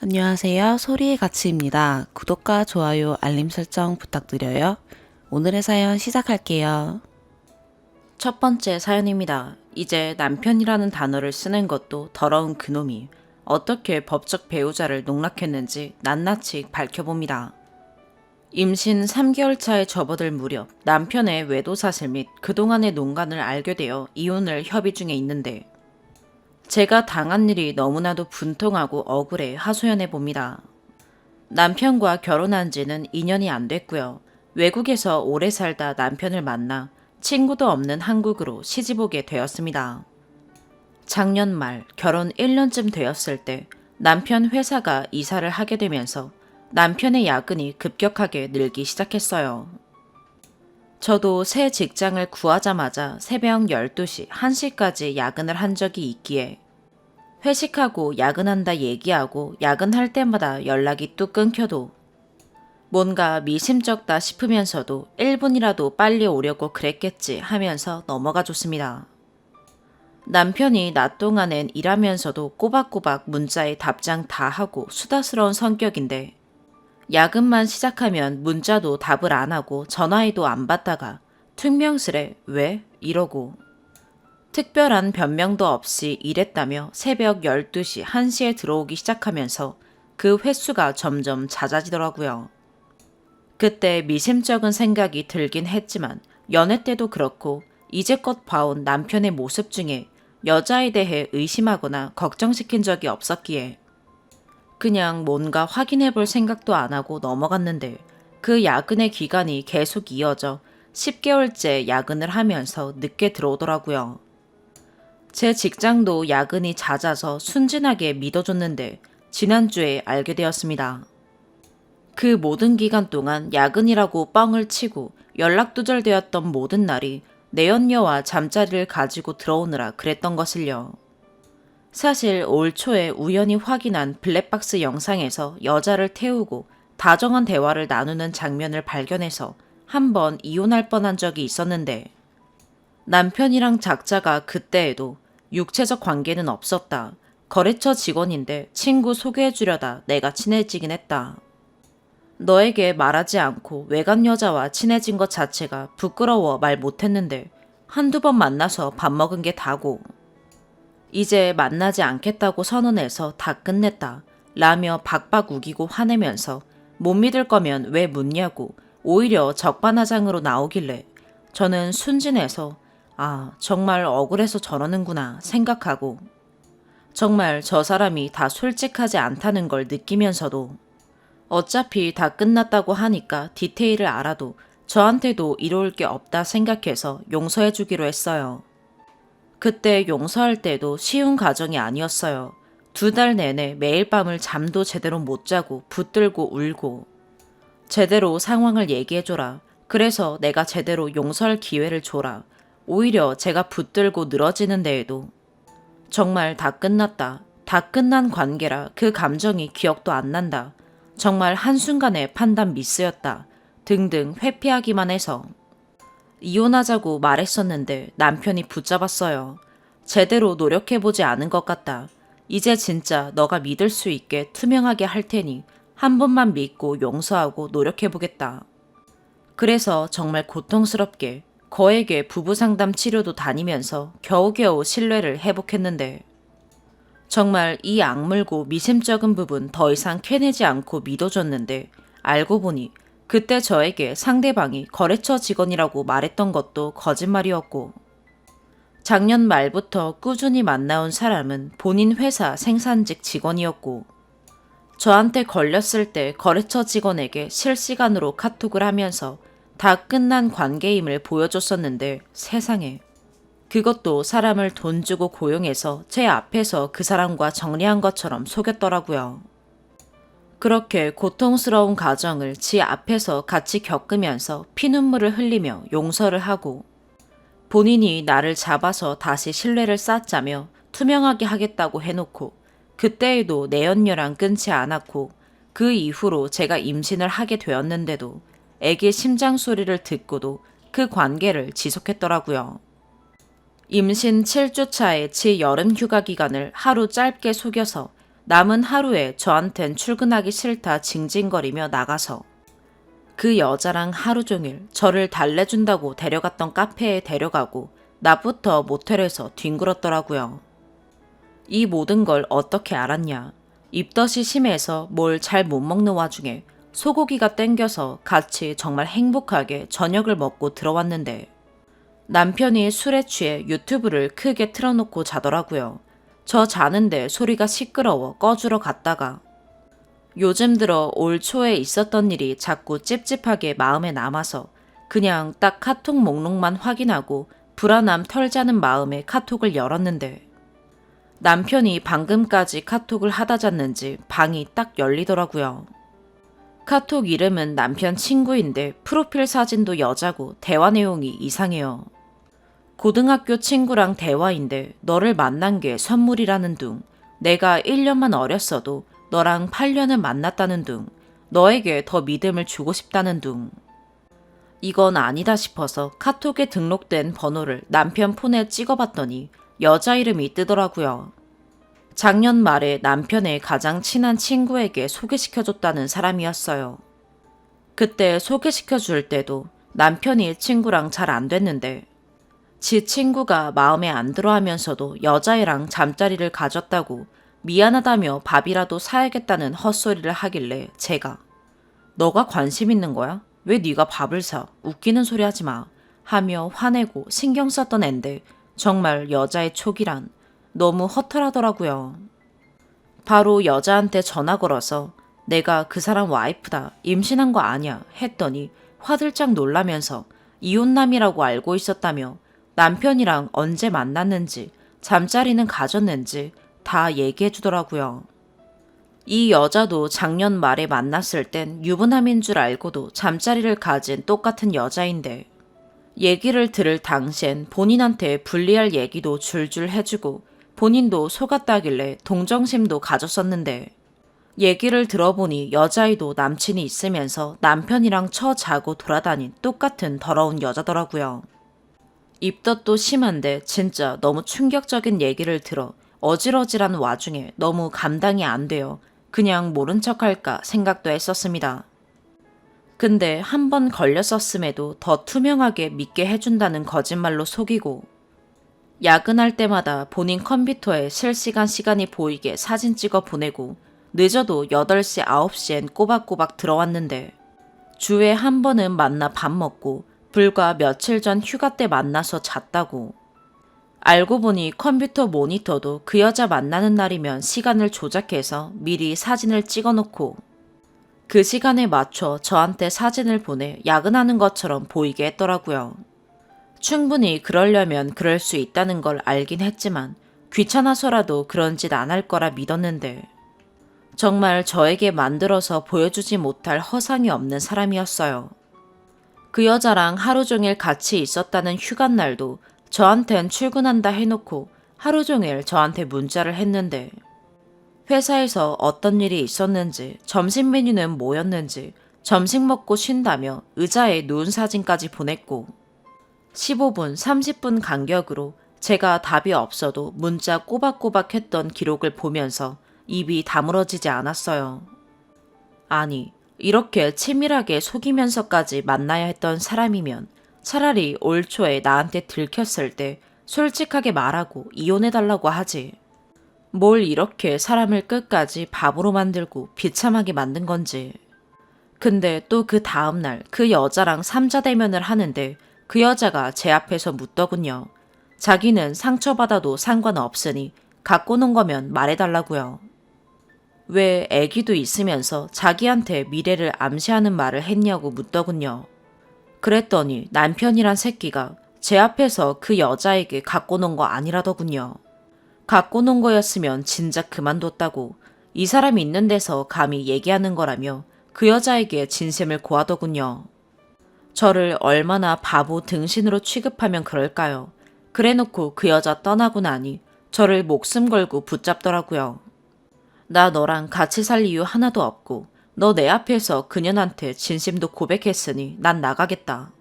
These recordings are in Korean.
안녕하세요. 소리의 가치입니다. 구독과 좋아요, 알림 설정 부탁드려요. 오늘의 사연 시작할게요. 첫 번째 사연입니다. 이제 남편이라는 단어를 쓰는 것도 더러운 그놈이 어떻게 법적 배우자를 농락했는지 낱낱이 밝혀봅니다. 임신 3개월 차에 접어들 무렵 남편의 외도 사실 및 그동안의 농간을 알게 되어 이혼을 협의 중에 있는데 제가 당한 일이 너무나도 분통하고 억울해 하소연해 봅니다. 남편과 결혼한 지는 2년이 안 됐고요. 외국에서 오래 살다 남편을 만나 친구도 없는 한국으로 시집 오게 되었습니다. 작년 말 결혼 1년쯤 되었을 때 남편 회사가 이사를 하게 되면서 남편의 야근이 급격하게 늘기 시작했어요. 저도 새 직장을 구하자마자 새벽 12시, 1시까지 야근을 한 적이 있기에 회식하고 야근한다 얘기하고 야근할 때마다 연락이 뚝 끊겨도 뭔가 미심쩍다 싶으면서도 1분이라도 빨리 오려고 그랬겠지 하면서 넘어가 줬습니다. 남편이 낮 동안엔 일하면서도 꼬박꼬박 문자에 답장 다 하고 수다스러운 성격인데 야근만 시작하면 문자도 답을 안 하고 전화해도 안 받다가 퉁명스레 왜? 이러고 특별한 변명도 없이 일했다며 새벽 12시, 1시에 들어오기 시작하면서 그 횟수가 점점 잦아지더라고요. 그때 미심쩍은 생각이 들긴 했지만 연애 때도 그렇고 이제껏 봐온 남편의 모습 중에 여자에 대해 의심하거나 걱정시킨 적이 없었기에 그냥 뭔가 확인해 볼 생각도 안 하고 넘어갔는데 그 야근의 기간이 계속 이어져 10개월째 야근을 하면서 늦게 들어오더라고요. 제 직장도 야근이 잦아서 순진하게 믿어줬는데 지난주에 알게 되었습니다. 그 모든 기간 동안 야근이라고 뻥을 치고 연락 두절되었던 모든 날이 내연녀와 잠자리를 가지고 들어오느라 그랬던 것을요. 사실 올 초에 우연히 확인한 블랙박스 영상에서 여자를 태우고 다정한 대화를 나누는 장면을 발견해서 한번 이혼할 뻔한 적이 있었는데 남편이랑 작자가 그때에도 육체적 관계는 없었다. 거래처 직원인데 친구 소개해주려다 내가 친해지긴 했다. 너에게 말하지 않고 외간 여자와 친해진 것 자체가 부끄러워 말 못했는데 한두 번 만나서 밥 먹은 게 다고. 이제 만나지 않겠다고 선언해서 다 끝냈다. 라며 박박 우기고 화내면서 못 믿을 거면 왜 묻냐고 오히려 적반하장으로 나오길래 저는 순진해서 정말 억울해서 저러는구나 생각하고 정말 저 사람이 다 솔직하지 않다는 걸 느끼면서도 어차피 다 끝났다고 하니까 디테일을 알아도 저한테도 이로울 게 없다 생각해서 용서해 주기로 했어요. 그때 용서할 때도 쉬운 과정이 아니었어요. 2달 내내 매일 밤을 잠도 제대로 못 자고 붙들고 울고 제대로 상황을 얘기해줘라. 그래서 내가 제대로 용서할 기회를 줘라. 오히려 제가 붙들고 늘어지는 데에도 정말 다 끝났다. 다 끝난 관계라 그 감정이 기억도 안 난다. 정말 한순간의 판단 미스였다. 등등 회피하기만 해서 이혼하자고 말했었는데 남편이 붙잡았어요. 제대로 노력해보지 않은 것 같다. 이제 진짜 너가 믿을 수 있게 투명하게 할 테니 한 번만 믿고 용서하고 노력해보겠다. 그래서 정말 고통스럽게 거에게 부부상담 치료도 다니면서 겨우겨우 신뢰를 회복했는데 정말 이 악물고 미심쩍은 부분 더 이상 캐내지 않고 믿어줬는데 알고 보니 그때 저에게 상대방이 거래처 직원이라고 말했던 것도 거짓말이었고 작년 말부터 꾸준히 만나온 사람은 본인 회사 생산직 직원이었고 저한테 걸렸을 때 거래처 직원에게 실시간으로 카톡을 하면서 다 끝난 관계임을 보여줬었는데 세상에 그것도 사람을 돈 주고 고용해서 제 앞에서 그 사람과 정리한 것처럼 속였더라고요. 그렇게 고통스러운 과정을 지 앞에서 같이 겪으면서 피눈물을 흘리며 용서를 하고 본인이 나를 잡아서 다시 신뢰를 쌓자며 투명하게 하겠다고 해놓고 그때에도 내연녀랑 끊지 않았고 그 이후로 제가 임신을 하게 되었는데도 애기 심장 소리를 듣고도 그 관계를 지속했더라고요. 임신 7주 차에 제 여름 휴가 기간을 하루 짧게 속여서 남은 하루에 저한텐 출근하기 싫다 징징거리며 나가서 그 여자랑 하루 종일 저를 달래준다고 데려갔던 카페에 데려가고 낮부터 모텔에서 뒹굴었더라고요. 이 모든 걸 어떻게 알았냐. 입덧이 심해서 뭘 잘 못 먹는 와중에 소고기가 땡겨서 같이 정말 행복하게 저녁을 먹고 들어왔는데 남편이 술에 취해 유튜브를 크게 틀어놓고 자더라고요. 저 자는데 소리가 시끄러워 꺼주러 갔다가 요즘 들어 올 초에 있었던 일이 자꾸 찝찝하게 마음에 남아서 그냥 딱 카톡 목록만 확인하고 불안함 털자는 마음에 카톡을 열었는데 남편이 방금까지 카톡을 하다 잤는지 방이 딱 열리더라고요. 카톡 이름은 남편 친구인데 프로필 사진도 여자고 대화 내용이 이상해요. 고등학교 친구랑 대화인데 너를 만난 게 선물이라는 둥, 내가 1년만 어렸어도 너랑 8년을 만났다는 둥, 너에게 더 믿음을 주고 싶다는 둥. 이건 아니다 싶어서 카톡에 등록된 번호를 남편 폰에 찍어봤더니 여자 이름이 뜨더라고요. 작년 말에 남편의 가장 친한 친구에게 소개시켜줬다는 사람이었어요. 그때 소개시켜줄 때도 남편이 친구랑 잘 안 됐는데 지 친구가 마음에 안 들어 하면서도 여자애랑 잠자리를 가졌다고 미안하다며 밥이라도 사야겠다는 헛소리를 하길래 제가 너가 관심 있는 거야? 왜 네가 밥을 사? 웃기는 소리 하지 마. 하며 화내고 신경 썼던 앤데 정말 여자의 촉이란 너무 허탈하더라고요. 바로 여자한테 전화 걸어서 내가 그 사람 와이프다. 임신한 거 아냐 했더니 화들짝 놀라면서 이혼남이라고 알고 있었다며 남편이랑 언제 만났는지 잠자리는 가졌는지 다 얘기해 주더라고요. 이 여자도 작년 말에 만났을 땐 유부남인 줄 알고도 잠자리를 가진 똑같은 여자인데 얘기를 들을 당시엔 본인한테 불리할 얘기도 줄줄 해주고 본인도 속았다길래 동정심도 가졌었는데 얘기를 들어보니 여자애도 남친이 있으면서 남편이랑 처자고 돌아다닌 똑같은 더러운 여자더라고요. 입덧도 심한데 진짜 너무 충격적인 얘기를 들어 어질어질한 와중에 너무 감당이 안 돼요. 그냥 모른 척할까 생각도 했었습니다. 근데 한 번 걸렸었음에도 더 투명하게 믿게 해준다는 거짓말로 속이고 야근할 때마다 본인 컴퓨터에 실시간 시간이 보이게 사진 찍어 보내고 늦어도 8시, 9시엔 꼬박꼬박 들어왔는데 주에 한 번은 만나 밥 먹고 불과 며칠 전 휴가 때 만나서 잤다고. 알고 보니 컴퓨터 모니터도 그 여자 만나는 날이면 시간을 조작해서 미리 사진을 찍어놓고 그 시간에 맞춰 저한테 사진을 보내 야근하는 것처럼 보이게 했더라고요. 충분히 그러려면 그럴 수 있다는 걸 알긴 했지만 귀찮아서라도 그런 짓 안 할 거라 믿었는데 정말 저에게 만들어서 보여주지 못할 허상이 없는 사람이었어요. 그 여자랑 하루 종일 같이 있었다는 휴가날도 저한텐 출근한다 해놓고 하루 종일 저한테 문자를 했는데 회사에서 어떤 일이 있었는지 점심 메뉴는 뭐였는지 점심 먹고 쉰다며 의자에 누운 사진까지 보냈고 15분, 30분 간격으로 제가 답이 없어도 문자 꼬박꼬박 했던 기록을 보면서 입이 다물어지지 않았어요. 아니, 이렇게 치밀하게 속이면서까지 만나야 했던 사람이면 차라리 올 초에 나한테 들켰을 때 솔직하게 말하고 이혼해달라고 하지. 뭘 이렇게 사람을 끝까지 바보로 만들고 비참하게 만든 건지. 근데 또 그 다음날 그 여자랑 삼자대면을 하는데 그 여자가 제 앞에서 묻더군요. 자기는 상처받아도 상관없으니 갖고 논 거면 말해달라고요. 왜 애기도 있으면서 자기한테 미래를 암시하는 말을 했냐고 묻더군요. 그랬더니 남편이란 새끼가 제 앞에서 그 여자에게 갖고 논 거 아니라더군요. 갖고 논 거였으면 진작 그만뒀다고 이 사람이 있는 데서 감히 얘기하는 거라며 그 여자에게 진심을 고하더군요. 저를 얼마나 바보 등신으로 취급하면 그럴까요? 그래놓고 그 여자 떠나고 나니 저를 목숨 걸고 붙잡더라고요. 나 너랑 같이 살 이유 하나도 없고 너 내 앞에서 그년한테 진심도 고백했으니 난 나가겠다.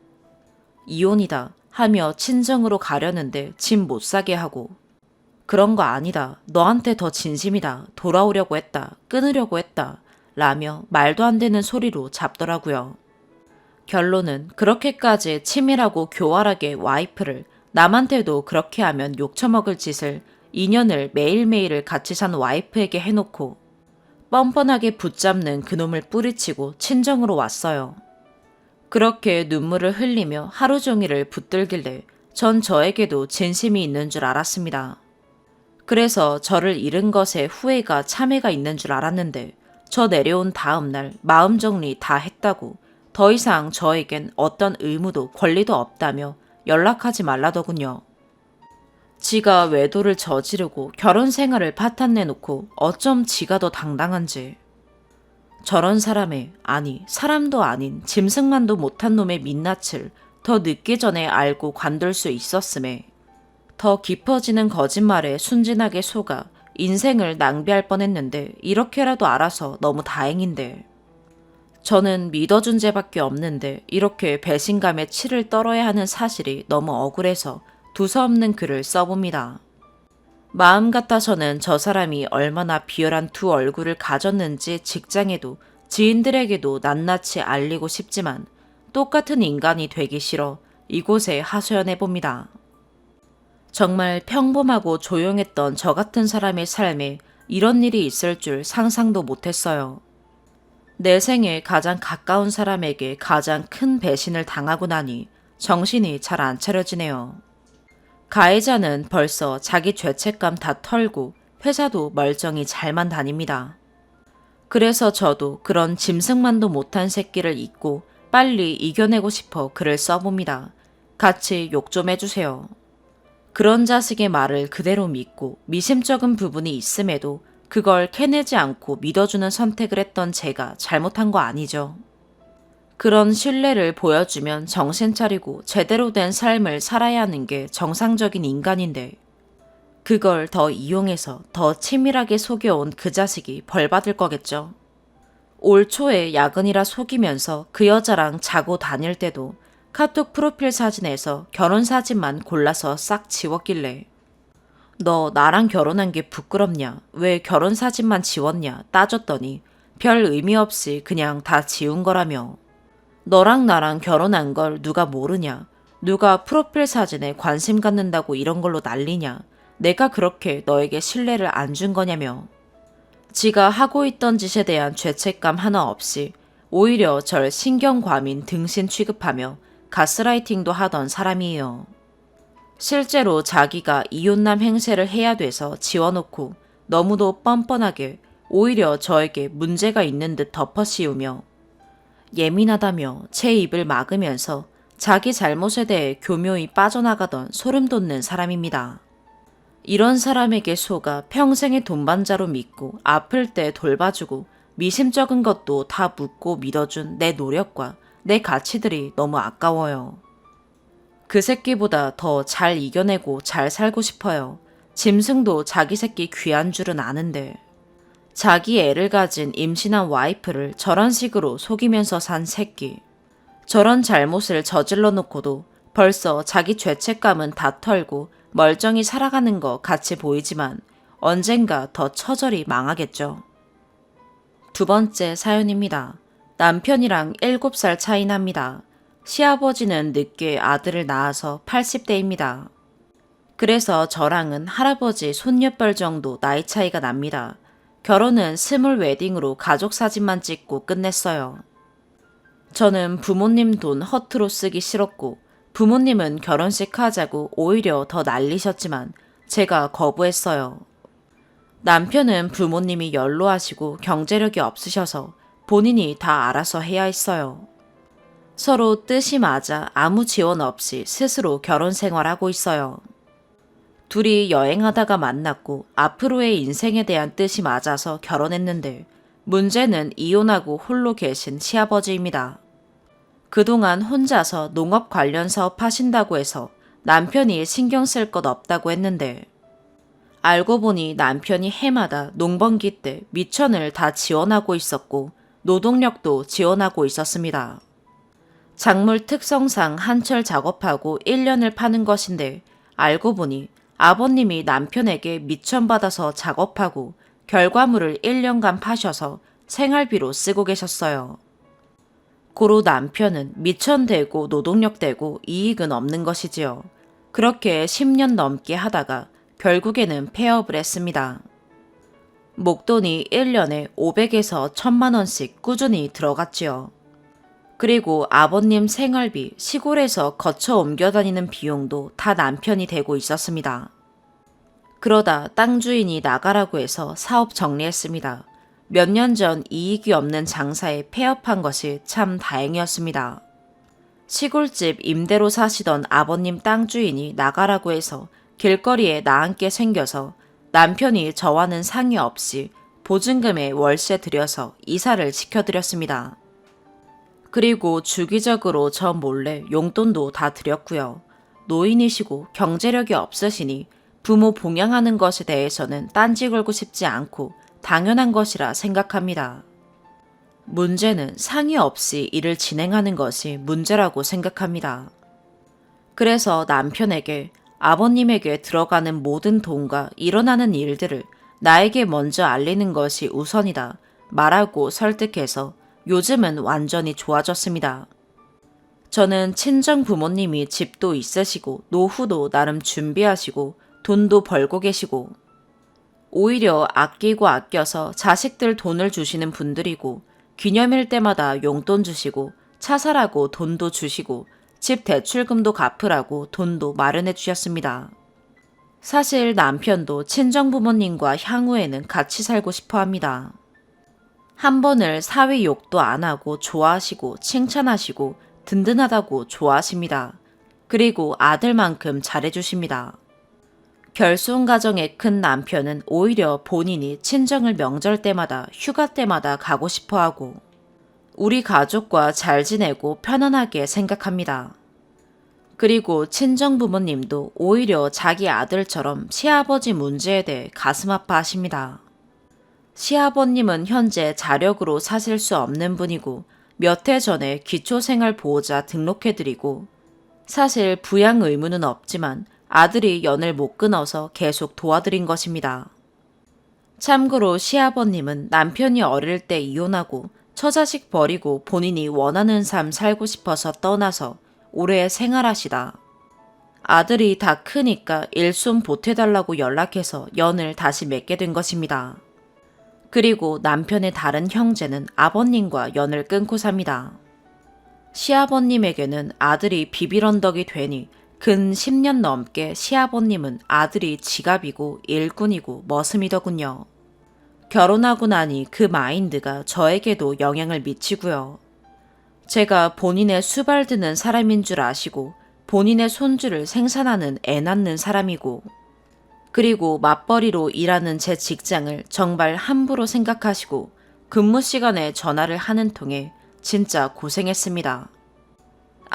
이혼이다 하며 친정으로 가려는데 짐 못 사게 하고 그런 거 아니다. 너한테 더 진심이다. 돌아오려고 했다. 끊으려고 했다. 라며 말도 안 되는 소리로 잡더라고요. 결론은 그렇게까지 치밀하고 교활하게 와이프를 남한테도 그렇게 하면 욕처먹을 짓을 2년을 매일매일을 같이 산 와이프에게 해놓고 뻔뻔하게 붙잡는 그놈을 뿌리치고 친정으로 왔어요. 그렇게 눈물을 흘리며 하루 종일을 붙들길래 전 저에게도 진심이 있는 줄 알았습니다. 그래서 저를 잃은 것에 후회가 참회가 있는 줄 알았는데 저 내려온 다음 날 마음 정리 다 했다고 더 이상 저에겐 어떤 의무도 권리도 없다며 연락하지 말라더군요. 지가 외도를 저지르고 결혼 생활을 파탄내놓고 어쩜 지가 더 당당한지. 저런 사람의, 아니 사람도 아닌 짐승만도 못한 놈의 민낯을 더 늦기 전에 알고 관둘 수 있었음에 더 깊어지는 거짓말에 순진하게 속아 인생을 낭비할 뻔했는데 이렇게라도 알아서 너무 다행인데. 저는 믿어준 죄밖에 없는데 이렇게 배신감에 치를 떨어야 하는 사실이 너무 억울해서 두서없는 글을 써봅니다. 마음 같아서는 저 사람이 얼마나 비열한 두 얼굴을 가졌는지 직장에도 지인들에게도 낱낱이 알리고 싶지만 똑같은 인간이 되기 싫어 이곳에 하소연해봅니다. 정말 평범하고 조용했던 저 같은 사람의 삶에 이런 일이 있을 줄 상상도 못했어요. 내 생에 가장 가까운 사람에게 가장 큰 배신을 당하고 나니 정신이 잘 안 차려지네요. 가해자는 벌써 자기 죄책감 다 털고 회사도 멀쩡히 잘만 다닙니다. 그래서 저도 그런 짐승만도 못한 새끼를 잊고 빨리 이겨내고 싶어 글을 써봅니다. 같이 욕 좀 해주세요. 그런 자식의 말을 그대로 믿고 미심쩍은 부분이 있음에도 그걸 캐내지 않고 믿어주는 선택을 했던 제가 잘못한 거 아니죠. 그런 신뢰를 보여주면 정신 차리고 제대로 된 삶을 살아야 하는 게 정상적인 인간인데 그걸 더 이용해서 더 치밀하게 속여온 그 자식이 벌받을 거겠죠. 올 초에 야근이라 속이면서 그 여자랑 자고 다닐 때도 카톡 프로필 사진에서 결혼 사진만 골라서 싹 지웠길래 너 나랑 결혼한 게 부끄럽냐? 왜 결혼 사진만 지웠냐? 따졌더니 별 의미 없이 그냥 다 지운 거라며. 너랑 나랑 결혼한 걸 누가 모르냐? 누가 프로필 사진에 관심 갖는다고 이런 걸로 난리냐? 내가 그렇게 너에게 신뢰를 안 준 거냐며. 지가 하고 있던 짓에 대한 죄책감 하나 없이 오히려 절 신경과민 등신 취급하며 가스라이팅도 하던 사람이에요. 실제로 자기가 이혼남 행세를 해야 돼서 지워놓고 너무도 뻔뻔하게 오히려 저에게 문제가 있는 듯 덮어씌우며 예민하다며 제 입을 막으면서 자기 잘못에 대해 교묘히 빠져나가던 소름 돋는 사람입니다. 이런 사람에게 속아 평생의 동반자로 믿고 아플 때 돌봐주고 미심쩍은 것도 다 묻고 믿어준 내 노력과 내 가치들이 너무 아까워요. 그 새끼보다 더 잘 이겨내고 잘 살고 싶어요. 짐승도 자기 새끼 귀한 줄은 아는데. 자기 애를 가진 임신한 와이프를 저런 식으로 속이면서 산 새끼. 저런 잘못을 저질러 놓고도 벌써 자기 죄책감은 다 털고 멀쩡히 살아가는 거 같이 보이지만 언젠가 더 처절히 망하겠죠. 두 번째 사연입니다. 남편이랑 7살 차이 납니다. 시아버지는 늦게 아들을 낳아서 80대입니다. 그래서 저랑은 할아버지 손녀뻘 정도 나이 차이가 납니다. 결혼은 스몰 웨딩으로 가족 사진만 찍고 끝냈어요. 저는 부모님 돈 허투루 쓰기 싫었고 부모님은 결혼식 하자고 오히려 더 난리셨지만 제가 거부했어요. 남편은 부모님이 연로하시고 경제력이 없으셔서 본인이 다 알아서 해야 했어요. 서로 뜻이 맞아 아무 지원 없이 스스로 결혼 생활하고 있어요. 둘이 여행하다가 만났고 앞으로의 인생에 대한 뜻이 맞아서 결혼했는데 문제는 이혼하고 홀로 계신 시아버지입니다. 그동안 혼자서 농업 관련 사업 하신다고 해서 남편이 신경 쓸 것 없다고 했는데 알고 보니 남편이 해마다 농번기 때 미천을 다 지원하고 있었고 노동력도 지원하고 있었습니다. 작물 특성상 한철 작업하고 1년을 파는 것인데 알고 보니 아버님이 남편에게 미천받아서 작업하고 결과물을 1년간 파셔서 생활비로 쓰고 계셨어요. 고로 남편은 미천되고 노동력되고 이익은 없는 것이지요. 그렇게 10년 넘게 하다가 결국에는 폐업을 했습니다. 목돈이 1년에 500에서 1000만 원씩 꾸준히 들어갔지요. 그리고 아버님 생활비, 시골에서 거쳐 옮겨 다니는 비용도 다 남편이 대고 있었습니다. 그러다 땅 주인이 나가라고 해서 사업 정리했습니다. 몇 년 전 이익이 없는 장사에 폐업한 것이 참 다행이었습니다. 시골집 임대로 사시던 아버님 땅 주인이 나가라고 해서 길거리에 나앉게 생겨서 남편이 저와는 상의 없이 보증금에 월세 들여서 이사를 시켜드렸습니다. 그리고 주기적으로 저 몰래 용돈도 다 드렸고요. 노인이시고 경제력이 없으시니 부모 봉양하는 것에 대해서는 딴지 걸고 싶지 않고 당연한 것이라 생각합니다. 문제는 상의 없이 일을 진행하는 것이 문제라고 생각합니다. 그래서 남편에게 아버님에게 들어가는 모든 돈과 일어나는 일들을 나에게 먼저 알리는 것이 우선이다 말하고 설득해서 요즘은 완전히 좋아졌습니다. 저는 친정 부모님이 집도 있으시고 노후도 나름 준비하시고 돈도 벌고 계시고 오히려 아끼고 아껴서 자식들 돈을 주시는 분들이고 기념일 때마다 용돈 주시고 차 사라고 돈도 주시고 집 대출금도 갚으라고 돈도 마련해 주셨습니다. 사실 남편도 친정 부모님과 향후에는 같이 살고 싶어 합니다. 한 번을 사위 욕도 안 하고 좋아하시고 칭찬하시고 든든하다고 좋아하십니다. 그리고 아들만큼 잘해주십니다. 결손 가정에 큰 남편은 오히려 본인이 친정을 명절 때마다 휴가 때마다 가고 싶어 하고 우리 가족과 잘 지내고 편안하게 생각합니다. 그리고 친정 부모님도 오히려 자기 아들처럼 시아버지 문제에 대해 가슴 아파하십니다. 시아버님은 현재 자력으로 사실 수 없는 분이고 몇 해 전에 기초생활보호자 등록해드리고 사실 부양 의무는 없지만 아들이 연을 못 끊어서 계속 도와드린 것입니다. 참고로 시아버님은 남편이 어릴 때 이혼하고 처자식 버리고 본인이 원하는 삶 살고 싶어서 떠나서 오래 생활하시다. 아들이 다 크니까 일손 보태달라고 연락해서 연을 다시 맺게 된 것입니다. 그리고 남편의 다른 형제는 아버님과 연을 끊고 삽니다. 시아버님에게는 아들이 비빌언덕이 되니 근 10년 넘게 시아버님은 아들이 지갑이고 일꾼이고 머슴이더군요. 결혼하고 나니 그 마인드가 저에게도 영향을 미치고요. 제가 본인의 수발드는 사람인 줄 아시고 본인의 손주를 생산하는 애 낳는 사람이고 그리고 맞벌이로 일하는 제 직장을 정말 함부로 생각하시고 근무 시간에 전화를 하는 통에 진짜 고생했습니다.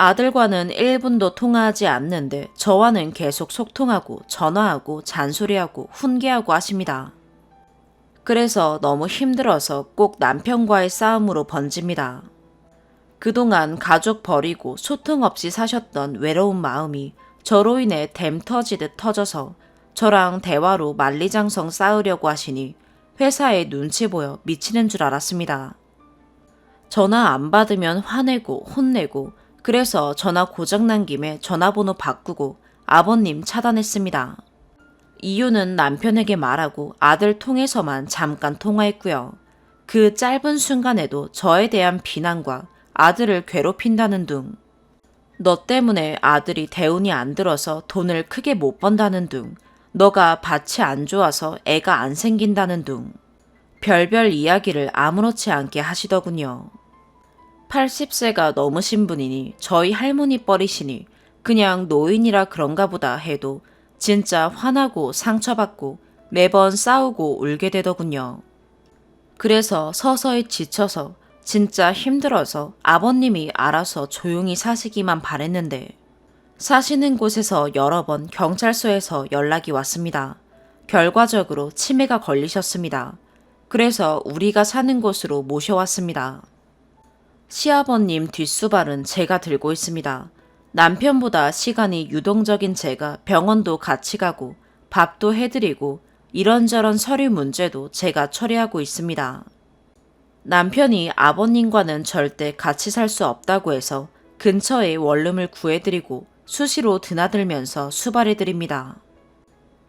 아들과는 1분도 통화하지 않는데 저와는 계속 속통하고 전화하고 잔소리하고 훈계하고 하십니다. 그래서 너무 힘들어서 꼭 남편과의 싸움으로 번집니다. 그동안 가족 버리고 소통 없이 사셨던 외로운 마음이 저로 인해 댐 터지듯 터져서 저랑 대화로 만리장성 쌓으려고 하시니 회사에 눈치 보여 미치는 줄 알았습니다. 전화 안 받으면 화내고 혼내고 그래서 전화 고장난 김에 전화번호 바꾸고 아버님 차단했습니다. 이유는 남편에게 말하고 아들 통해서만 잠깐 통화했고요. 그 짧은 순간에도 저에 대한 비난과 아들을 괴롭힌다는 둥, 너 때문에 아들이 대운이 안 들어서 돈을 크게 못 번다는 둥, 너가 밭이 안 좋아서 애가 안 생긴다는 둥, 별별 이야기를 아무렇지 않게 하시더군요. 80세가 넘으신 분이니 저희 할머니 뻘이시니 그냥 노인이라 그런가 보다 해도 진짜 화나고 상처받고 매번 싸우고 울게 되더군요. 그래서 서서히 지쳐서 진짜 힘들어서 아버님이 알아서 조용히 사시기만 바랬는데 사시는 곳에서 여러 번 경찰서에서 연락이 왔습니다. 결과적으로 치매가 걸리셨습니다. 그래서 우리가 사는 곳으로 모셔왔습니다. 시아버님 뒷수발은 제가 들고 있습니다. 남편보다 시간이 유동적인 제가 병원도 같이 가고 밥도 해드리고 이런저런 서류 문제도 제가 처리하고 있습니다. 남편이 아버님과는 절대 같이 살 수 없다고 해서 근처에 원룸을 구해드리고 수시로 드나들면서 수발해드립니다.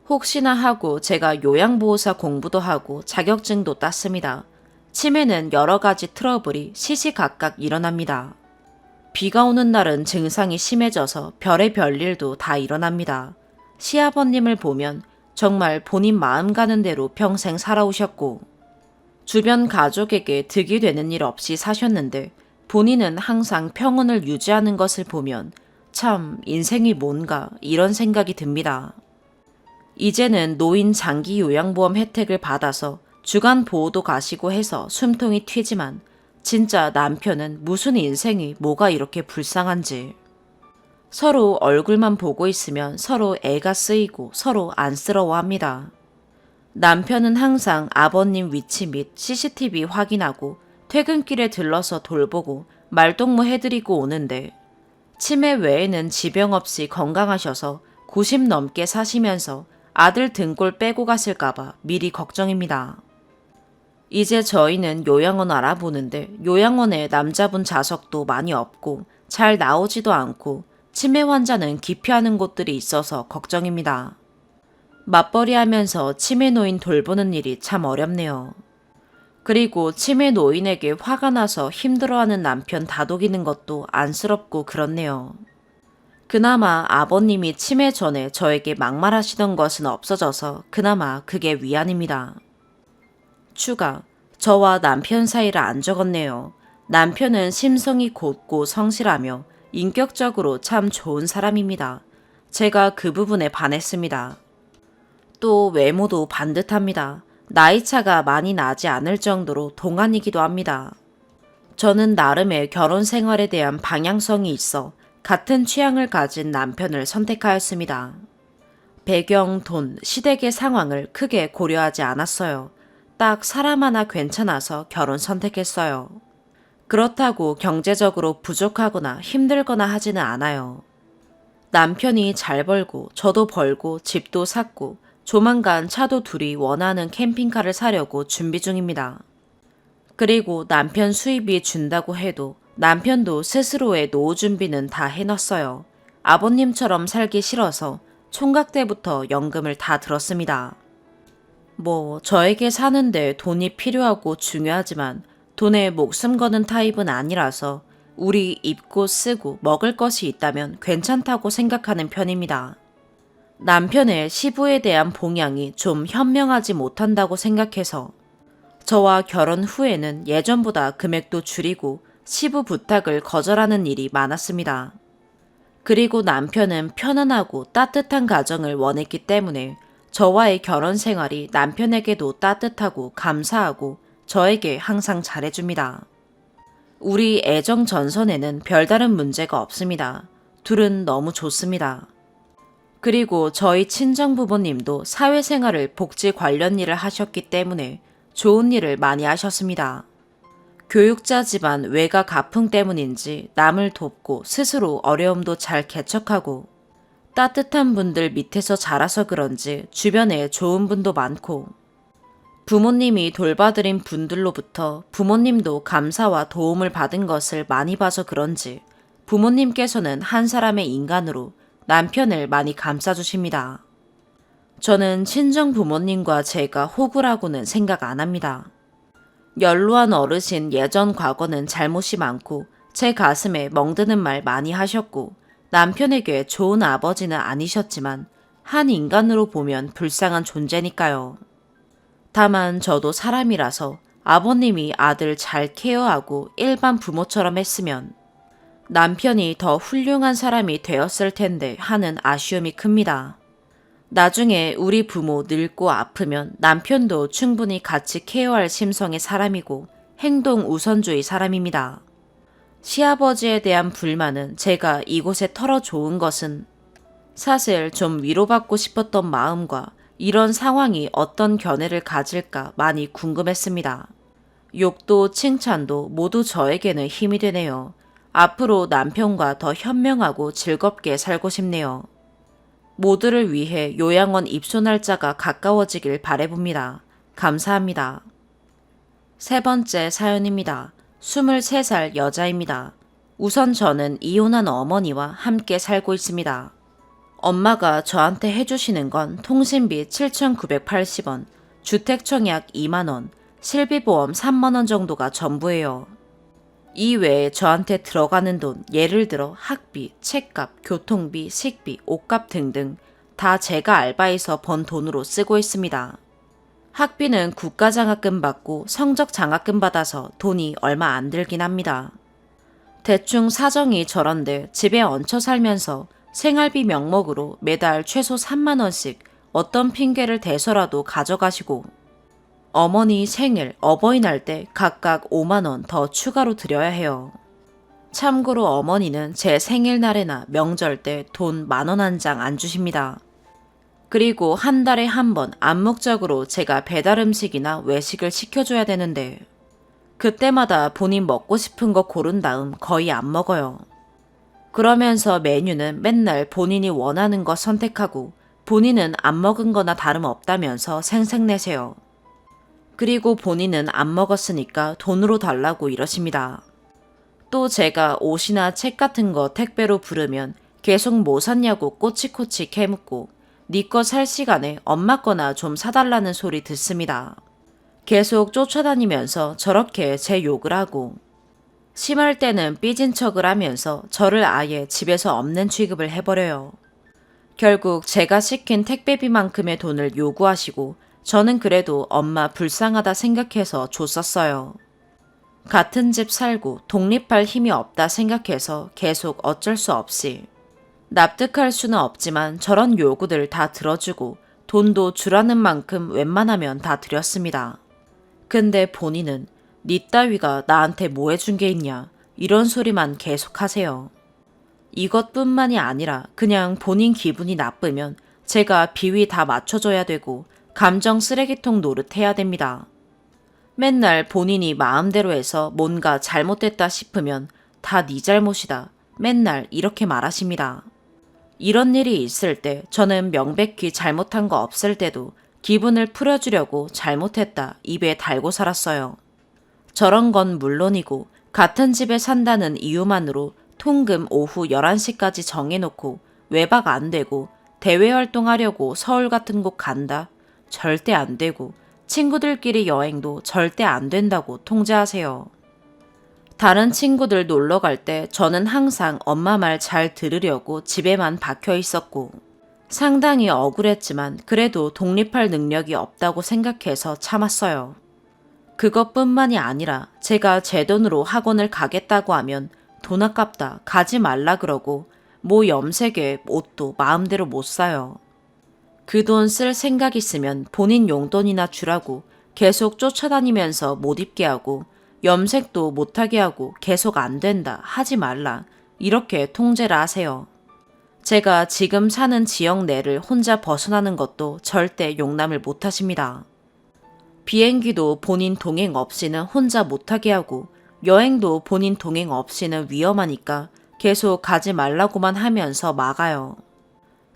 혹시나 하고 제가 요양보호사 공부도 하고 자격증도 땄습니다. 치매는 여러 가지 트러블이 시시각각 일어납니다. 비가 오는 날은 증상이 심해져서 별의별 일도 다 일어납니다. 시아버님을 보면 정말 본인 마음 가는 대로 평생 살아오셨고 주변 가족에게 득이 되는 일 없이 사셨는데 본인은 항상 평온을 유지하는 것을 보면 참 인생이 뭔가 이런 생각이 듭니다. 이제는 노인 장기 요양보험 혜택을 받아서 주간 보호도 가시고 해서 숨통이 튀지만 진짜 남편은 무슨 인생이 뭐가 이렇게 불쌍한지. 서로 얼굴만 보고 있으면 서로 애가 쓰이고 서로 안쓰러워합니다. 남편은 항상 아버님 위치 및 CCTV 확인하고 퇴근길에 들러서 돌보고 말동무 해드리고 오는데 치매 외에는 지병 없이 건강하셔서 90 넘게 사시면서 아들 등골 빼고 갔을까봐 미리 걱정입니다. 이제 저희는 요양원 알아보는데 요양원에 남자분 좌석도 많이 없고 잘 나오지도 않고 치매 환자는 기피하는 곳들이 있어서 걱정입니다. 맞벌이 하면서 치매 노인 돌보는 일이 참 어렵네요. 그리고 치매 노인에게 화가 나서 힘들어하는 남편 다독이는 것도 안쓰럽고 그렇네요. 그나마 아버님이 치매 전에 저에게 막말하시던 것은 없어져서 그나마 그게 위안입니다. 추가, 저와 남편 사이를 안 적었네요. 남편은 심성이 곧고 성실하며 인격적으로 참 좋은 사람입니다. 제가 그 부분에 반했습니다. 또 외모도 반듯합니다. 나이차가 많이 나지 않을 정도로 동안이기도 합니다. 저는 나름의 결혼 생활에 대한 방향성이 있어 같은 취향을 가진 남편을 선택하였습니다. 배경, 돈, 시댁의 상황을 크게 고려하지 않았어요. 딱 사람 하나 괜찮아서 결혼 선택했어요. 그렇다고 경제적으로 부족하거나 힘들거나 하지는 않아요. 남편이 잘 벌고 저도 벌고 집도 샀고 조만간 차도 둘이 원하는 캠핑카를 사려고 준비 중입니다. 그리고 남편 수입이 준다고 해도 남편도 스스로의 노후 준비는 다 해놨어요. 아버님처럼 살기 싫어서 총각 때부터 연금을 다 들었습니다. 저에게 사는데 돈이 필요하고 중요하지만 돈에 목숨 거는 타입은 아니라서 우리 입고 쓰고 먹을 것이 있다면 괜찮다고 생각하는 편입니다. 남편의 시부에 대한 봉양이 좀 현명하지 못한다고 생각해서 저와 결혼 후에는 예전보다 금액도 줄이고 시부 부탁을 거절하는 일이 많았습니다. 그리고 남편은 편안하고 따뜻한 가정을 원했기 때문에 저와의 결혼 생활이 남편에게도 따뜻하고 감사하고 저에게 항상 잘해줍니다. 우리 애정 전선에는 별다른 문제가 없습니다. 둘은 너무 좋습니다. 그리고 저희 친정 부모님도 사회생활을 복지 관련 일을 하셨기 때문에 좋은 일을 많이 하셨습니다. 교육자 집안 외가 가풍 때문인지 남을 돕고 스스로 어려움도 잘 개척하고 따뜻한 분들 밑에서 자라서 그런지 주변에 좋은 분도 많고 부모님이 돌봐드린 분들로부터 부모님도 감사와 도움을 받은 것을 많이 봐서 그런지 부모님께서는 한 사람의 인간으로 남편을 많이 감싸주십니다. 저는 친정 부모님과 제가 호구라고는 생각 안 합니다. 연로한 어르신 예전 과거는 잘못이 많고 제 가슴에 멍드는 말 많이 하셨고 남편에게 좋은 아버지는 아니셨지만 한 인간으로 보면 불쌍한 존재니까요. 다만 저도 사람이라서 아버님이 아들 잘 케어하고 일반 부모처럼 했으면 남편이 더 훌륭한 사람이 되었을 텐데 하는 아쉬움이 큽니다. 나중에 우리 부모 늙고 아프면 남편도 충분히 같이 케어할 심성의 사람이고 행동 우선주의 사람입니다. 시아버지에 대한 불만은 제가 이곳에 털어좋은 것은 사실 좀 위로받고 싶었던 마음과 이런 상황이 어떤 견해를 가질까 많이 궁금했습니다. 욕도 칭찬도 모두 저에게는 힘이 되네요. 앞으로 남편과 더 현명하고 즐겁게 살고 싶네요. 모두를 위해 요양원 입소 날짜가 가까워지길 바라봅니다. 감사합니다. 세 번째 사연입니다. 23살 여자입니다. 우선 저는 이혼한 어머니와 함께 살고 있습니다. 엄마가 저한테 해주시는 건 통신비 7,980원, 주택청약 2만원, 실비보험 3만원 정도가 전부예요. 이 외에 저한테 들어가는 돈, 예를 들어 학비, 책값, 교통비, 식비, 옷값 등등 다 제가 알바해서 번 돈으로 쓰고 있습니다. 학비는 국가장학금 받고 성적장학금 받아서 돈이 얼마 안 들긴 합니다. 대충 사정이 저런데 집에 얹혀 살면서 생활비 명목으로 매달 최소 3만원씩 어떤 핑계를 대서라도 가져가시고 어머니 생일, 어버이날 때 각각 5만원 더 추가로 드려야 해요. 참고로 어머니는 제 생일날에나 명절 때 돈 10,000원 한 장 안 주십니다. 그리고 한 달에 한 번 암묵적으로 제가 배달 음식이나 외식을 시켜줘야 되는데 그때마다 본인 먹고 싶은 거 고른 다음 거의 안 먹어요. 그러면서 메뉴는 맨날 본인이 원하는 거 선택하고 본인은 안 먹은 거나 다름없다면서 생색내세요. 그리고 본인은 안 먹었으니까 돈으로 달라고 이러십니다. 또 제가 옷이나 책 같은 거 택배로 부르면 계속 뭐 샀냐고 꼬치꼬치 캐묻고 네 거 살 시간에 엄마 거나 좀 사달라는 소리 듣습니다. 계속 쫓아다니면서 저렇게 제 욕을 하고 심할 때는 삐진 척을 하면서 저를 아예 집에서 없는 취급을 해버려요. 결국 제가 시킨 택배비만큼의 돈을 요구하시고 저는 그래도 엄마 불쌍하다 생각해서 줬었어요. 같은 집 살고 독립할 힘이 없다 생각해서 계속 어쩔 수 없이 납득할 수는 없지만 저런 요구들 다 들어주고 돈도 주라는 만큼 웬만하면 다 드렸습니다. 근데 본인은 니 따위가 나한테 뭐 해준 게 있냐 이런 소리만 계속 하세요. 이것뿐만이 아니라 그냥 본인 기분이 나쁘면 제가 비위 다 맞춰줘야 되고 감정 쓰레기통 노릇해야 됩니다. 맨날 본인이 마음대로 해서 뭔가 잘못됐다 싶으면 다 네 잘못이다. 맨날 이렇게 말하십니다. 이런 일이 있을 때 저는 명백히 잘못한 거 없을 때도 기분을 풀어주려고 잘못했다 입에 달고 살았어요. 저런 건 물론이고 같은 집에 산다는 이유만으로 통금 오후 11시까지 정해놓고 외박 안 되고 대외 활동하려고 서울 같은 곳 간다? 절대 안 되고 친구들끼리 여행도 절대 안 된다고 통제하세요. 다른 친구들 놀러 갈 때 저는 항상 엄마 말 잘 들으려고 집에만 박혀 있었고 상당히 억울했지만 그래도 독립할 능력이 없다고 생각해서 참았어요. 그것뿐만이 아니라 제가 제 돈으로 학원을 가겠다고 하면 돈 아깝다 가지 말라 그러고 뭐 염색에 옷도 마음대로 못 사요. 그 돈 쓸 생각 있으면 본인 용돈이나 주라고 계속 쫓아다니면서 못 입게 하고 염색도 못하게 하고 계속 안 된다 하지 말라 이렇게 통제를 하세요. 제가 지금 사는 지역 내를 혼자 벗어나는 것도 절대 용납을 못 하십니다. 비행기도 본인 동행 없이는 혼자 못 타게 하고 여행도 본인 동행 없이는 위험하니까 계속 가지 말라고만 하면서 막아요.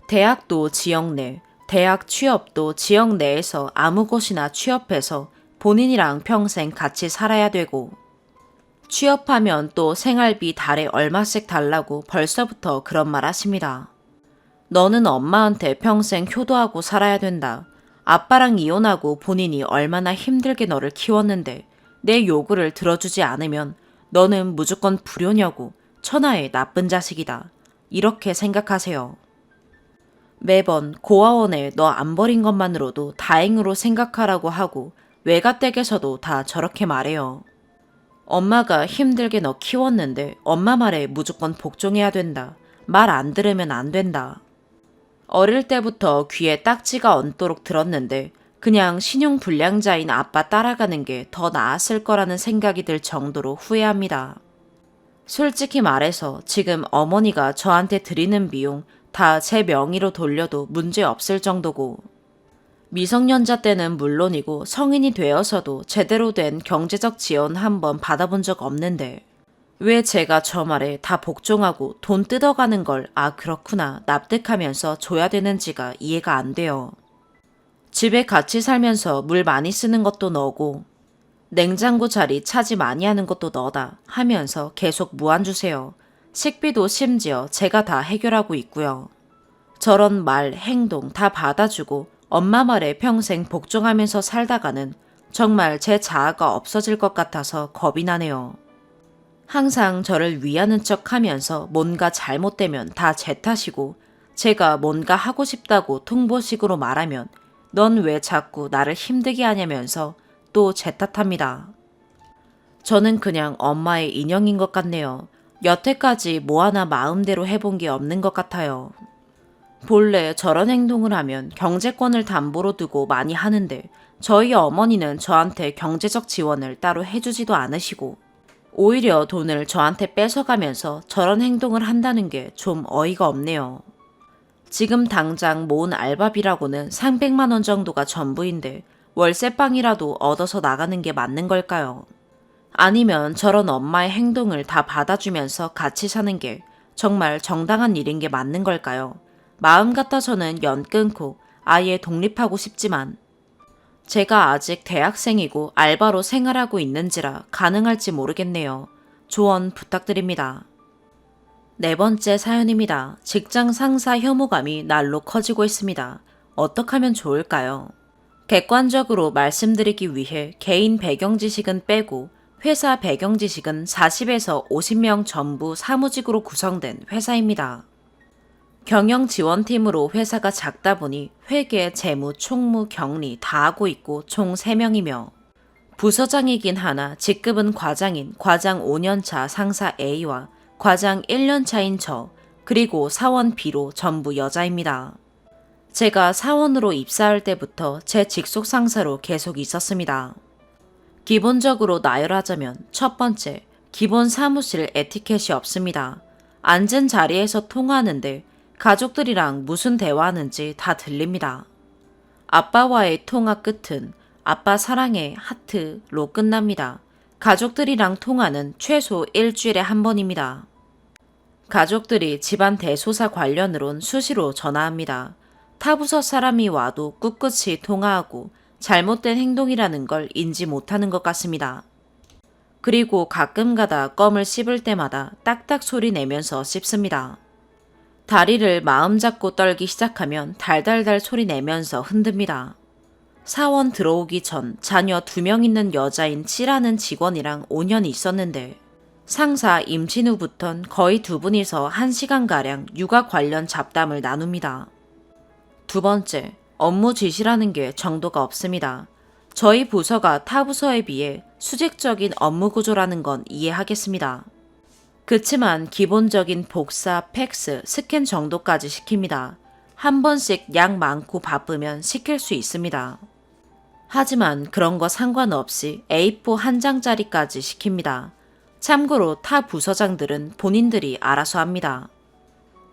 대학도 지역 내, 대학 취업도 지역 내에서 아무 곳이나 취업해서 본인이랑 평생 같이 살아야 되고 취업하면 또 생활비 달에 얼마씩 달라고 벌써부터 그런 말 하십니다. 너는 엄마한테 평생 효도하고 살아야 된다. 아빠랑 이혼하고 본인이 얼마나 힘들게 너를 키웠는데 내 요구를 들어주지 않으면 너는 무조건 불효녀고 천하의 나쁜 자식이다. 이렇게 생각하세요. 매번 고아원에 너 안 버린 것만으로도 다행으로 생각하라고 하고 외가댁에서도 다 저렇게 말해요. 엄마가 힘들게 너 키웠는데 엄마 말에 무조건 복종해야 된다. 말 안 들으면 안 된다. 어릴 때부터 귀에 딱지가 얹도록 들었는데 그냥 신용불량자인 아빠 따라가는 게 더 나았을 거라는 생각이 들 정도로 후회합니다. 솔직히 말해서 지금 어머니가 저한테 드리는 비용 다 제 명의로 돌려도 문제 없을 정도고 미성년자 때는 물론이고 성인이 되어서도 제대로 된 경제적 지원 한번 받아본 적 없는데 왜 제가 저 말에 다 복종하고 돈 뜯어가는 걸 그렇구나 납득하면서 줘야 되는지가 이해가 안 돼요. 집에 같이 살면서 물 많이 쓰는 것도 너고 냉장고 자리 차지 많이 하는 것도 너다 하면서 계속 무한 주세요. 식비도 심지어 제가 다 해결하고 있고요. 저런 말, 행동 다 받아주고 엄마 말에 평생 복종하면서 살다가는 정말 제 자아가 없어질 것 같아서 겁이 나네요. 항상 저를 위하는 척 하면서 뭔가 잘못되면 다 제 탓이고 제가 뭔가 하고 싶다고 통보식으로 말하면 넌 왜 자꾸 나를 힘들게 하냐면서 또 제 탓합니다. 저는 그냥 엄마의 인형인 것 같네요. 여태까지 뭐 하나 마음대로 해본 게 없는 것 같아요. 본래 저런 행동을 하면 경제권을 담보로 두고 많이 하는데 저희 어머니는 저한테 경제적 지원을 따로 해주지도 않으시고 오히려 돈을 저한테 뺏어가면서 저런 행동을 한다는 게 좀 어이가 없네요. 지금 당장 모은 알바비라고는 300만 원 정도가 전부인데 월세방이라도 얻어서 나가는 게 맞는 걸까요? 아니면 저런 엄마의 행동을 다 받아주면서 같이 사는 게 정말 정당한 일인 게 맞는 걸까요? 마음 같아서는 연 끊고 아예 독립하고 싶지만 제가 아직 대학생이고 알바로 생활하고 있는지라 가능할지 모르겠네요. 조언 부탁드립니다. 네 번째 사연입니다. 직장 상사 혐오감이 날로 커지고 있습니다. 어떻게 하면 좋을까요? 객관적으로 말씀드리기 위해 개인 배경 지식은 빼고 회사 배경 지식은 40에서 50명 전부 사무직으로 구성된 회사입니다. 경영지원팀으로 회사가 작다 보니 회계, 재무, 총무, 격리 다 하고 있고 총 3명이며 부서장이긴 하나 직급은 과장인 과장 5년차 상사 A와 과장 1년차인 저 그리고 사원 B로 전부 여자입니다. 제가 사원으로 입사할 때부터 제 직속 상사로 계속 있었습니다. 기본적으로 나열하자면 첫 번째, 기본 사무실 에티켓이 없습니다. 앉은 자리에서 통화하는데 가족들이랑 무슨 대화하는지 다 들립니다. 아빠와의 통화 끝은 아빠 사랑해 하트로 끝납니다. 가족들이랑 통화는 최소 일주일에 한 번입니다. 가족들이 집안 대소사 관련으론 수시로 전화합니다. 타부서 사람이 와도 꿋꿋이 통화하고 잘못된 행동이라는 걸 인지 못하는 것 같습니다. 그리고 가끔 가다 껌을 씹을 때마다 딱딱 소리 내면서 씹습니다. 다리를 마음 잡고 떨기 시작하면 달달달 소리 내면서 흔듭니다. 사원 들어오기 전 자녀 2명 있는 여자인 C라는 직원이랑 5년 있었는데 상사 임신 후부턴 거의 두 분이서 1시간가량 육아 관련 잡담을 나눕니다. 두 번째, 업무 지시라는 게 정도가 없습니다. 저희 부서가 타 부서에 비해 수직적인 업무 구조라는 건 이해하겠습니다. 그치만 기본적인 복사, 팩스, 스캔 정도까지 시킵니다. 한 번씩 양 많고 바쁘면 시킬 수 있습니다. 하지만 그런 거 상관없이 A4 한 장짜리까지 시킵니다. 참고로 타 부서장들은 본인들이 알아서 합니다.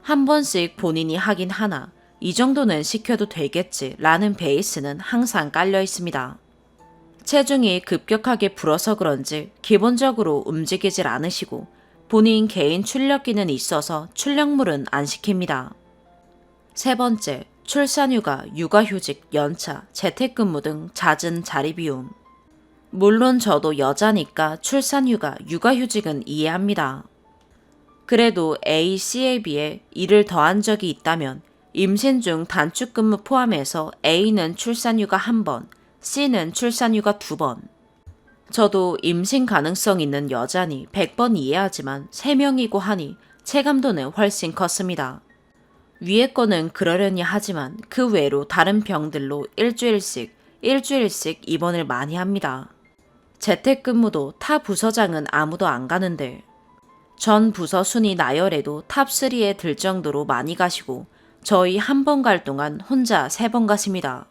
한 번씩 본인이 하긴 하나 이 정도는 시켜도 되겠지 라는 베이스는 항상 깔려 있습니다. 체중이 급격하게 불어서 그런지 기본적으로 움직이질 않으시고 본인 개인 출력기는 있어서 출력물은 안 시킵니다. 세 번째, 출산휴가, 육아휴직, 연차, 재택근무 등 잦은 자리 비움. 물론 저도 여자니까 출산휴가, 육아휴직은 이해합니다. 그래도 A, C에 비해 일을 더한 적이 있다면 임신 중 단축근무 포함해서 A는 출산휴가 1번, C는 출산휴가 2번. 저도 임신 가능성 있는 여자니 100번 이해하지만 3명이고 하니 체감도는 훨씬 컸습니다. 위에 거는 그러려니 하지만 그 외로 다른 병들로 일주일씩 입원을 많이 합니다. 재택근무도 타 부서장은 아무도 안 가는데 전 부서 순위 나열해도 탑3에 들 정도로 많이 가시고 저희 한 번 갈 동안 혼자 3번 가십니다.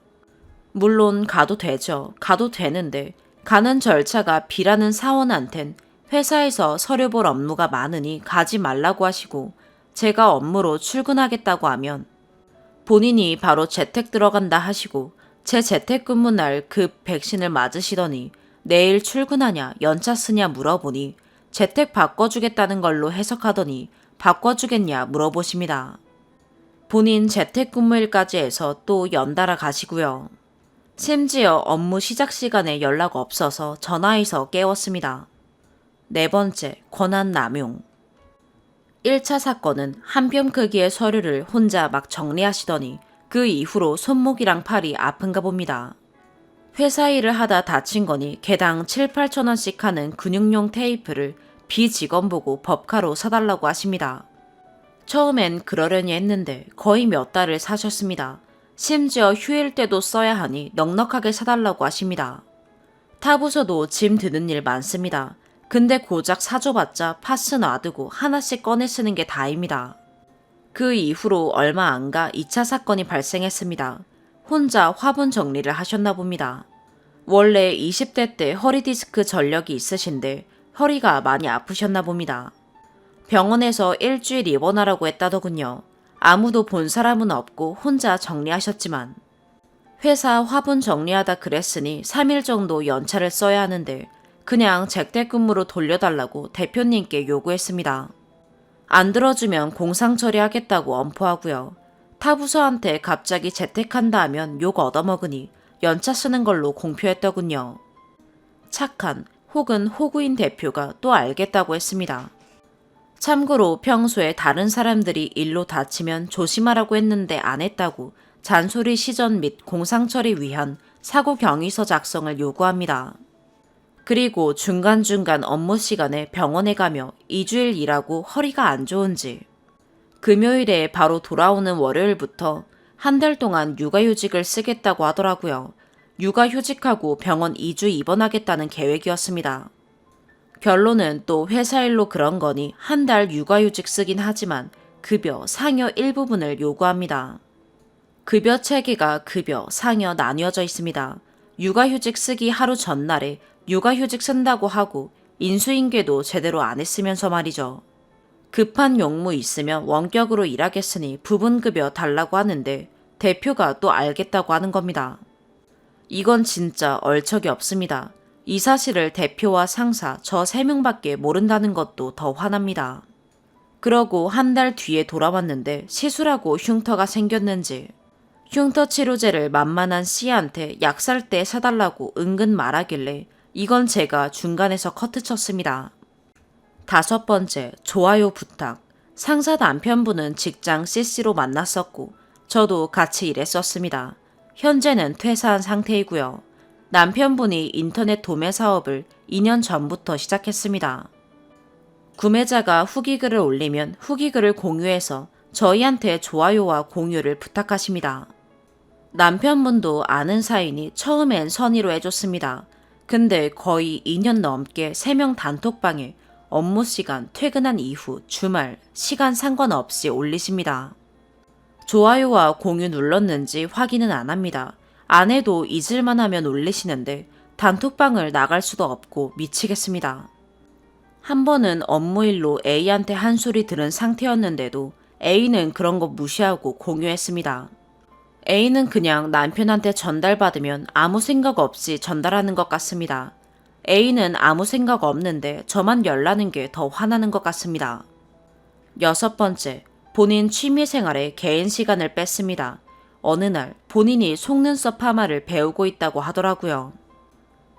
물론 가도 되죠. 가도 되는데 가는 절차가 B라는 사원한텐 회사에서 서류 볼 업무가 많으니 가지 말라고 하시고 제가 업무로 출근하겠다고 하면 본인이 바로 재택 들어간다 하시고 제 재택근무 날 급 백신을 맞으시더니 내일 출근하냐 연차 쓰냐 물어보니 재택 바꿔주겠다는 걸로 해석하더니 바꿔주겠냐 물어보십니다. 본인 재택근무일까지 해서 또 연달아 가시고요. 심지어 업무 시작 시간에 연락 없어서 전화해서 깨웠습니다. 네 번째, 권한 남용. 1차 사건은 한 뼘 크기의 서류를 혼자 막 정리하시더니 그 이후로 손목이랑 팔이 아픈가 봅니다. 회사 일을 하다 다친 거니 개당 7, 8천 원씩 하는 근육용 테이프를 비직원 보고 법카로 사달라고 하십니다. 처음엔 그러려니 했는데 거의 몇 달을 사셨습니다. 심지어 휴일 때도 써야 하니 넉넉하게 사달라고 하십니다. 타부서도 짐 드는 일 많습니다. 근데 고작 사줘봤자 파스 놔두고 하나씩 꺼내 쓰는 게 다입니다. 그 이후로 얼마 안 가 2차 사건이 발생했습니다. 혼자 화분 정리를 하셨나 봅니다. 원래 20대 때 허리 디스크 전력이 있으신데 허리가 많이 아프셨나 봅니다. 병원에서 일주일 입원하라고 했다더군요. 아무도 본 사람은 없고 혼자 정리하셨지만 회사 화분 정리하다 그랬으니 3일 정도 연차를 써야 하는데 그냥 재택근무로 돌려달라고 대표님께 요구했습니다. 안 들어주면 공상 처리하겠다고 엄포하고요. 타부서한테 갑자기 재택한다 하면 욕 얻어먹으니 연차 쓰는 걸로 공표했더군요. 착한 혹은 호구인 대표가 또 알겠다고 했습니다. 참고로 평소에 다른 사람들이 일로 다치면 조심하라고 했는데 안 했다고 잔소리 시전 및 공상 처리 위한 사고 경위서 작성을 요구합니다. 그리고 중간중간 업무 시간에 병원에 가며 2주일 일하고 허리가 안 좋은지 금요일에 바로 돌아오는 월요일부터 한 달 동안 육아휴직을 쓰겠다고 하더라고요. 육아휴직하고 병원 2주 입원하겠다는 계획이었습니다. 결론은 또 회사 일로 그런 거니 한 달 육아휴직 쓰긴 하지만 급여, 상여 일부분을 요구합니다. 급여 체계가 급여, 상여 나뉘어져 있습니다. 육아휴직 쓰기 하루 전날에 육아휴직 쓴다고 하고 인수인계도 제대로 안 했으면서 말이죠. 급한 용무 있으면 원격으로 일하겠으니 부분급여 달라고 하는데 대표가 또 알겠다고 하는 겁니다. 이건 진짜 얼척이 없습니다. 이 사실을 대표와 상사 저 3명밖에 모른다는 것도 더 화납니다. 그러고 한 달 뒤에 돌아왔는데 시술하고 흉터가 생겼는지 흉터 치료제를 만만한 C한테 약 살 때 사달라고 은근 말하길래 이건 제가 중간에서 커트 쳤습니다. 5번째, 좋아요 부탁. 상사 남편분은 직장 CC로 만났었고 저도 같이 일했었습니다. 현재는 퇴사한 상태이고요. 남편분이 인터넷 도매 사업을 2년 전부터 시작했습니다. 구매자가 후기글을 올리면 후기글을 공유해서 저희한테 좋아요와 공유를 부탁하십니다. 남편분도 아는 사이니 처음엔 선의로 해줬습니다. 근데 거의 2년 넘게 3명 단톡방에 업무 시간, 퇴근한 이후, 주말, 시간 상관없이 올리십니다. 좋아요와 공유 눌렀는지 확인은 안 합니다. 안 해도 잊을만 하면 올리시는데 단톡방을 나갈 수도 없고 미치겠습니다. 한 번은 업무일로 A한테 한 소리 들은 상태였는데도 A는 그런 거 무시하고 공유했습니다. A는 그냥 남편한테 전달받으면 아무 생각 없이 전달하는 것 같습니다. A는 아무 생각 없는데 저만 열나는 게 더 화나는 것 같습니다. 6번째, 본인 취미생활에 개인 시간을 뺐습니다. 어느 날 본인이 속눈썹 파마를 배우고 있다고 하더라고요.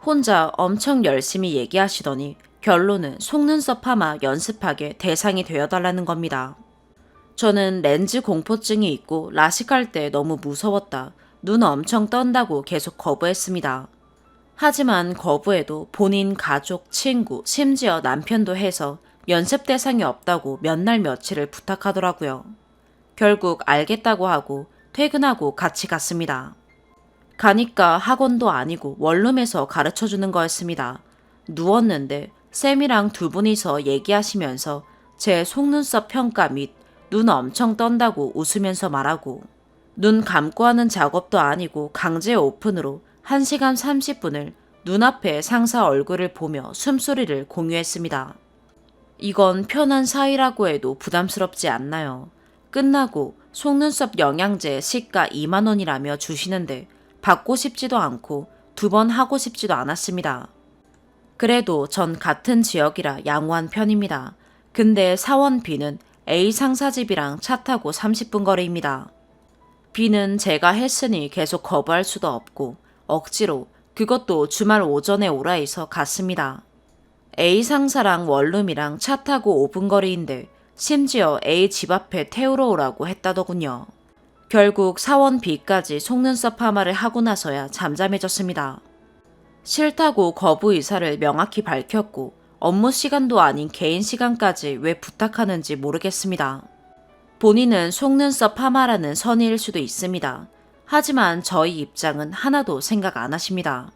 혼자 엄청 열심히 얘기하시더니 결론은 속눈썹 파마 연습하게 대상이 되어달라는 겁니다. 저는 렌즈 공포증이 있고 라식할 때 너무 무서웠다. 눈 엄청 떤다고 계속 거부했습니다. 하지만 거부해도 본인 가족, 친구, 심지어 남편도 해서 연습 대상이 없다고 몇 날 며칠을 부탁하더라고요. 결국 알겠다고 하고 퇴근하고 같이 갔습니다. 가니까 학원도 아니고 원룸에서 가르쳐주는 거였습니다. 누웠는데 쌤이랑 두 분이서 얘기하시면서 제 속눈썹 평가 및 눈 엄청 떤다고 웃으면서 말하고 눈 감고 하는 작업도 아니고 강제 오픈으로 1시간 30분을 눈앞에 상사 얼굴을 보며 숨소리를 공유했습니다. 이건 편한 사이라고 해도 부담스럽지 않나요? 끝나고 속눈썹 영양제 시가 2만 원이라며 주시는데 받고 싶지도 않고 2번 하고 싶지도 않았습니다. 그래도 전 같은 지역이라 양호한 편입니다. 근데 사원 B는 A 상사 집이랑 차 타고 30분 거리입니다. B는 제가 했으니 계속 거부할 수도 없고 억지로 그것도 주말 오전에 오라 해서 갔습니다. A 상사랑 원룸이랑 차 타고 5분 거리인데 심지어 A 집 앞에 태우러 오라고 했다더군요. 결국 사원 B까지 속눈썹 파마를 하고 나서야 잠잠해졌습니다. 싫다고 거부 의사를 명확히 밝혔고 업무 시간도 아닌 개인 시간까지 왜 부탁하는지 모르겠습니다. 본인은 속눈썹 파마라는 선의일 수도 있습니다. 하지만 저희 입장은 하나도 생각 안 하십니다.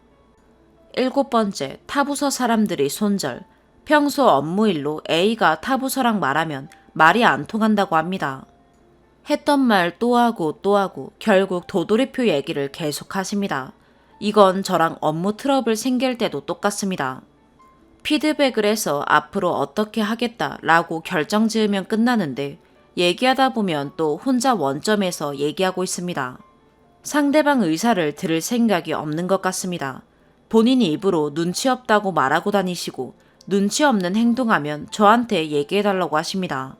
7번째, 타부서 사람들이 손절. 평소 업무 일로 A가 타부서랑 말하면 말이 안 통한다고 합니다. 했던 말 또 하고 또 하고 결국 도돌이표 얘기를 계속 하십니다. 이건 저랑 업무 트러블 생길 때도 똑같습니다. 피드백을 해서 앞으로 어떻게 하겠다라고 결정 지으면 끝나는데 얘기하다 보면 또 혼자 원점에서 얘기하고 있습니다. 상대방 의사를 들을 생각이 없는 것 같습니다. 본인 입으로 눈치 없다고 말하고 다니시고 눈치 없는 행동하면 저한테 얘기해달라고 하십니다.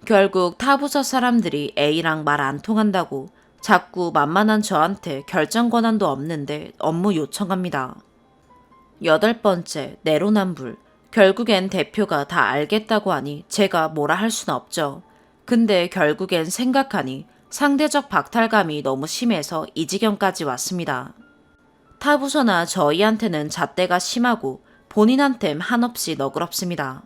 결국 타부서 사람들이 A랑 말 안 통한다고 자꾸 만만한 저한테 결정 권한도 없는데 업무 요청합니다. 8번째, 내로남불. 결국엔 대표가 다 알겠다고 하니 제가 뭐라 할 순 없죠. 근데 결국엔 생각하니 상대적 박탈감이 너무 심해서 이 지경까지 왔습니다. 타부서나 저희한테는 잣대가 심하고 본인한텐 한없이 너그럽습니다.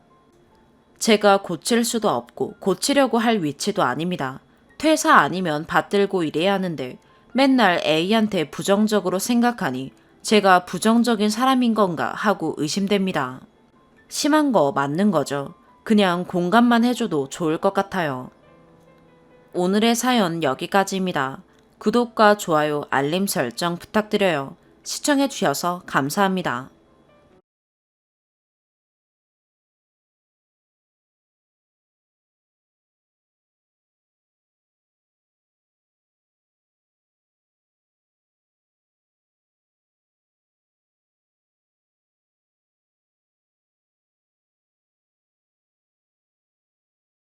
제가 고칠 수도 없고 고치려고 할 위치도 아닙니다. 퇴사 아니면 받들고 일해야 하는데 맨날 A한테 부정적으로 생각하니 제가 부정적인 사람인 건가 하고 의심됩니다. 심한 거 맞는 거죠. 그냥 공감만 해줘도 좋을 것 같아요. 오늘의 사연 여기까지입니다. 구독과 좋아요, 알림 설정 부탁드려요. 시청해주셔서 감사합니다.